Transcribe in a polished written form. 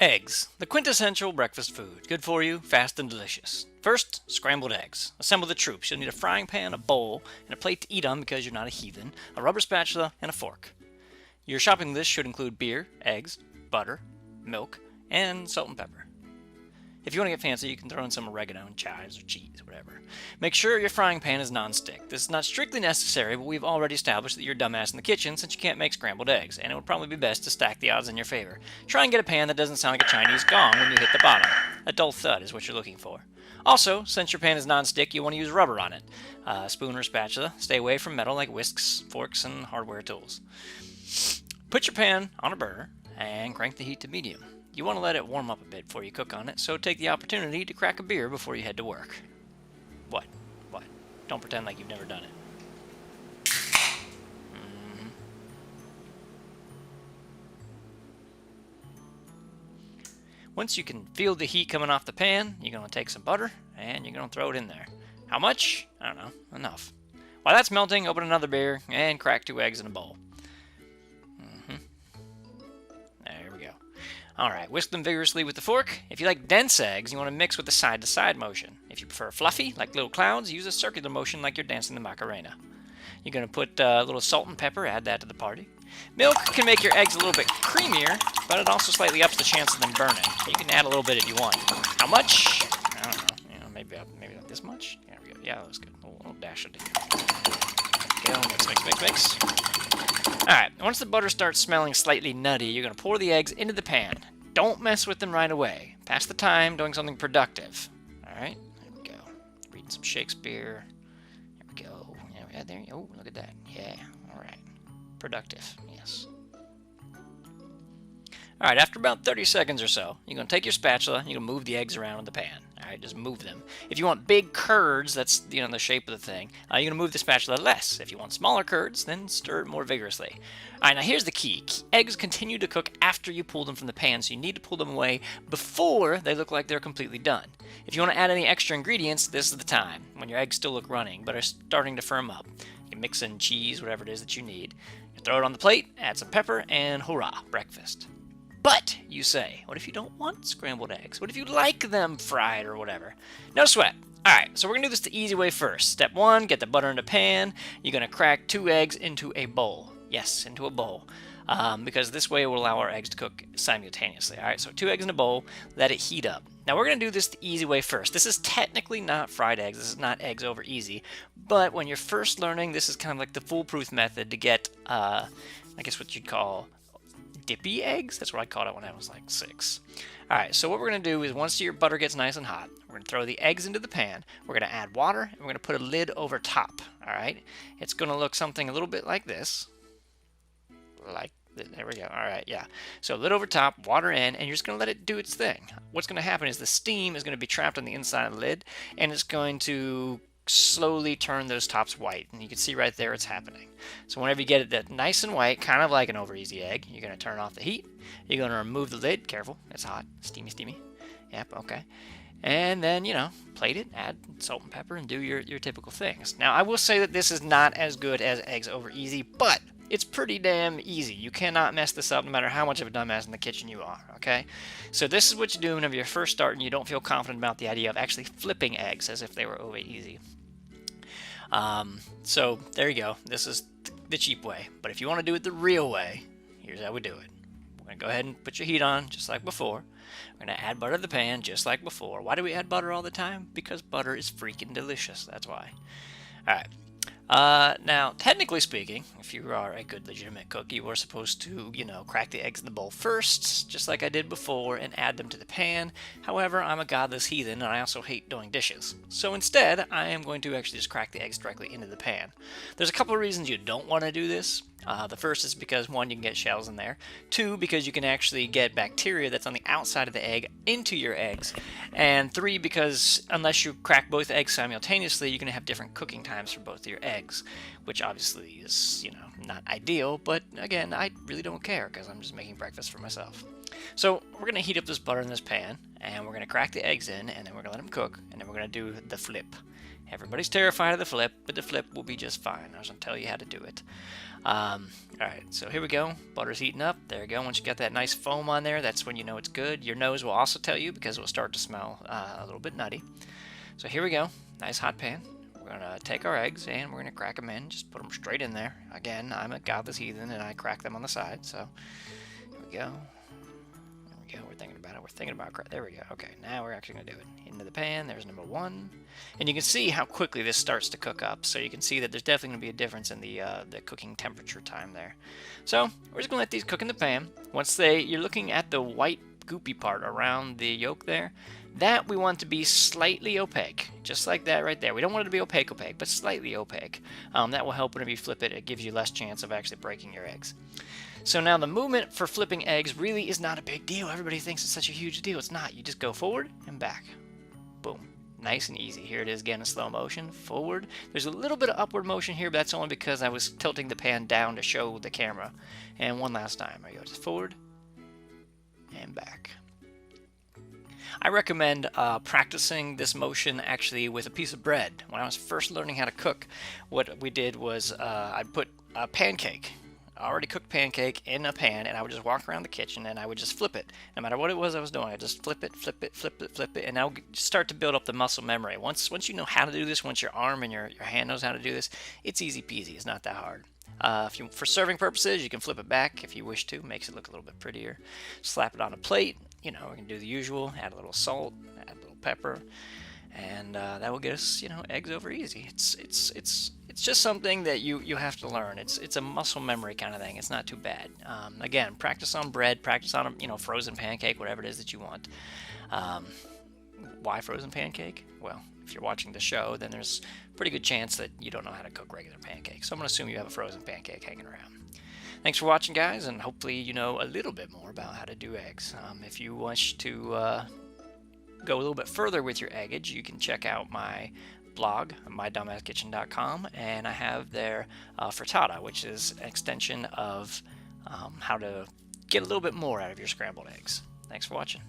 Eggs, the quintessential breakfast food. Good for you, fast and delicious. First, scrambled eggs. Assemble the troops. You'll need a frying pan, a bowl, and a plate to eat on because you're not a heathen, a rubber spatula, and a fork. Your shopping list should include beer, eggs, butter, milk, and salt and pepper. If you want to get fancy, you can throw in some oregano and chives or cheese, whatever. Make sure your frying pan is non-stick. This is not strictly necessary, but we've already established that you're a dumbass in the kitchen since you can't make scrambled eggs, and it would probably be best to stack the odds in your favor. Try and get a pan that doesn't sound like a Chinese gong when you hit the bottom. A dull thud is what you're looking for. Also, since your pan is non-stick, you want to use rubber on it. Spoon or spatula. Stay away from metal like whisks, forks, and hardware tools. Put your pan on a burner and crank the heat to medium. You want to let it warm up a bit before you cook on it, so take the opportunity to crack a beer before you head to work. What? What? Don't pretend like you've never done it. Once you can feel the heat coming off the pan, you're going to take some butter and you're going to throw it in there. How much? I don't know. Enough. While that's melting, open another beer and crack 2 eggs in a bowl. There we go. Alright, whisk them vigorously with the fork. If you like dense eggs, you want to mix with the side-to-side motion. If you prefer fluffy, like little clouds, use a circular motion like you're dancing the Macarena. You're going to put a little salt and pepper, add that to the party. Milk can make your eggs a little bit creamier, but it also slightly ups the chance of them burning. You can add a little bit if you want. How much? I don't know. Maybe not this much? There we go. Yeah, that was good. A little dash of it. Go, mix. Alright, once the butter starts smelling slightly nutty, you're going to pour the eggs into the pan. Don't mess with them right away. Pass the time doing something productive. Alright, there we go. Reading some Shakespeare. There we go. Yeah, there. Oh, look at that. Yeah, alright. Productive, yes. Alright, after about 30 seconds or so, you're going to take your spatula and you're going to move the eggs around in the pan. Alright, just move them. If you want big curds, that's the shape of the thing, you're going to move the spatula less. If you want smaller curds, then stir it more vigorously. Alright, now here's the key. Eggs continue to cook after you pull them from the pan, so you need to pull them away before they look like they're completely done. If you want to add any extra ingredients, this is the time, when your eggs still look running, but are starting to firm up. You can mix in cheese, whatever it is that you need. You throw it on the plate, add some pepper, and hurrah, breakfast. But, you say, what if you don't want scrambled eggs? What if you like them fried or whatever? No sweat. Alright, so we're going to do this the easy way first. Step 1, get the butter in a pan. You're going to crack 2 eggs into a bowl. Yes, into a bowl. Because this way it will allow our eggs to cook simultaneously. Alright, so 2 eggs in a bowl, let it heat up. Now we're going to do this the easy way first. This is technically not fried eggs. This is not eggs over easy. But when you're first learning, this is kind of like the foolproof method to get, I guess what you'd call dippy eggs. That's what I called it when I was like 6. Alright, so what we're going to do is once your butter gets nice and hot, we're going to throw the eggs into the pan, we're going to add water, and we're going to put a lid over top. Alright, it's going to look something a little bit like this. There we go. Alright, yeah. So lid over top, water in, and you're just going to let it do its thing. What's going to happen is the steam is going to be trapped on the inside of the lid, and it's going to slowly turn those tops white, and you can see right there it's happening. So whenever you get it that nice and white, kind of like an over easy egg, you're going to turn off the heat. You're going to remove the lid. Careful, it's hot. Steamy. Yep, okay. And then, plate it, add salt and pepper, and do your typical things. Now, I will say that this is not as good as eggs over easy, but it's pretty damn easy. You cannot mess this up no matter how much of a dumbass in the kitchen you are, okay? So this is what you do whenever you're first starting. You don't feel confident about the idea of actually flipping eggs as if they were over easy. So there you go. This is the cheap way. But if you want to do it the real way, here's how we do it. We're going to go ahead and put your heat on just like before. We're going to add butter to the pan just like before. Why do we add butter all the time? Because butter is freaking delicious. That's why. Alright. Now, technically speaking, if you are a good legitimate cook, you are supposed to, crack the eggs in the bowl first, just like I did before, and add them to the pan. However, I'm a godless heathen, and I also hate doing dishes. So instead, I am going to actually just crack the eggs directly into the pan. There's a couple of reasons you don't want to do this. The first is because, 1, you can get shells in there. 2, because you can actually get bacteria that's on the outside of the egg into your eggs. And 3, because unless you crack both eggs simultaneously, you're going to have different cooking times for both of your eggs, which obviously is, not ideal. But again, I really don't care because I'm just making breakfast for myself. So we're going to heat up this butter in this pan, and we're going to crack the eggs in, and then we're going to let them cook, and then we're going to do the flip. Everybody's terrified of the flip, but the flip will be just fine. I was going to tell you how to do it. Alright, so here we go. Butter's heating up. There you go. Once you got that nice foam on there, that's when you know it's good. Your nose will also tell you because it will start to smell a little bit nutty. So here we go. Nice hot pan. We're going to take our eggs and we're going to crack them in. Just put them straight in there. Again, I'm a godless heathen and I crack them on the side. So here we go. There we go. We're thinking about it. We're thinking about crack. There we go. Okay, now we're actually going to do it. Into the pan. There's number one. And you can see how quickly this starts to cook up. So you can see that there's definitely going to be a difference in the cooking temperature time there. So we're just going to let these cook in the pan. Once you're looking at the white goopy part around the yolk there, that we want to be slightly opaque, just like that right there. We don't want it to be opaque, but slightly opaque. That will help whenever you flip it. It gives you less chance of actually breaking your eggs. So now the movement for flipping eggs really is not a big deal. Everybody thinks it's such a huge deal. It's not. You just go forward and back. Boom. Nice and easy. Here it is again in slow motion. Forward. There's a little bit of upward motion here, but that's only because I was tilting the pan down to show the camera. And one last time. There you go. Just forward and back. I recommend practicing this motion actually with a piece of bread. When I was first learning how to cook, what we did was I'd put a pancake, already cooked pancake, in a pan, and I would just walk around the kitchen and I would just flip it. No matter what it was I was doing, I just flip it, flip it, flip it, flip it, and I'll start to build up the muscle memory. Once you know how to do this, once your arm and your hand knows how to do this, it's easy peasy. It's not that hard. For serving purposes, you can flip it back if you wish to. Makes it look a little bit prettier. Slap it on a plate. You know, we can do the usual. Add a little salt, add a little pepper, and that will get us, you know, eggs over easy. It's just something that you have to learn. It's a muscle memory kind of thing. It's not too bad. Again, practice on bread, practice on a frozen pancake, whatever it is that you want. Why frozen pancake? Well, if you're watching the show, then there's a pretty good chance that you don't know how to cook regular pancakes. So I'm going to assume you have a frozen pancake hanging around. Thanks for watching, guys, and hopefully you know a little bit more about how to do eggs. If you wish to go a little bit further with your eggage, you can check out my blog, mydumbasskitchen.com, and I have there frittata, which is an extension of how to get a little bit more out of your scrambled eggs. Thanks for watching.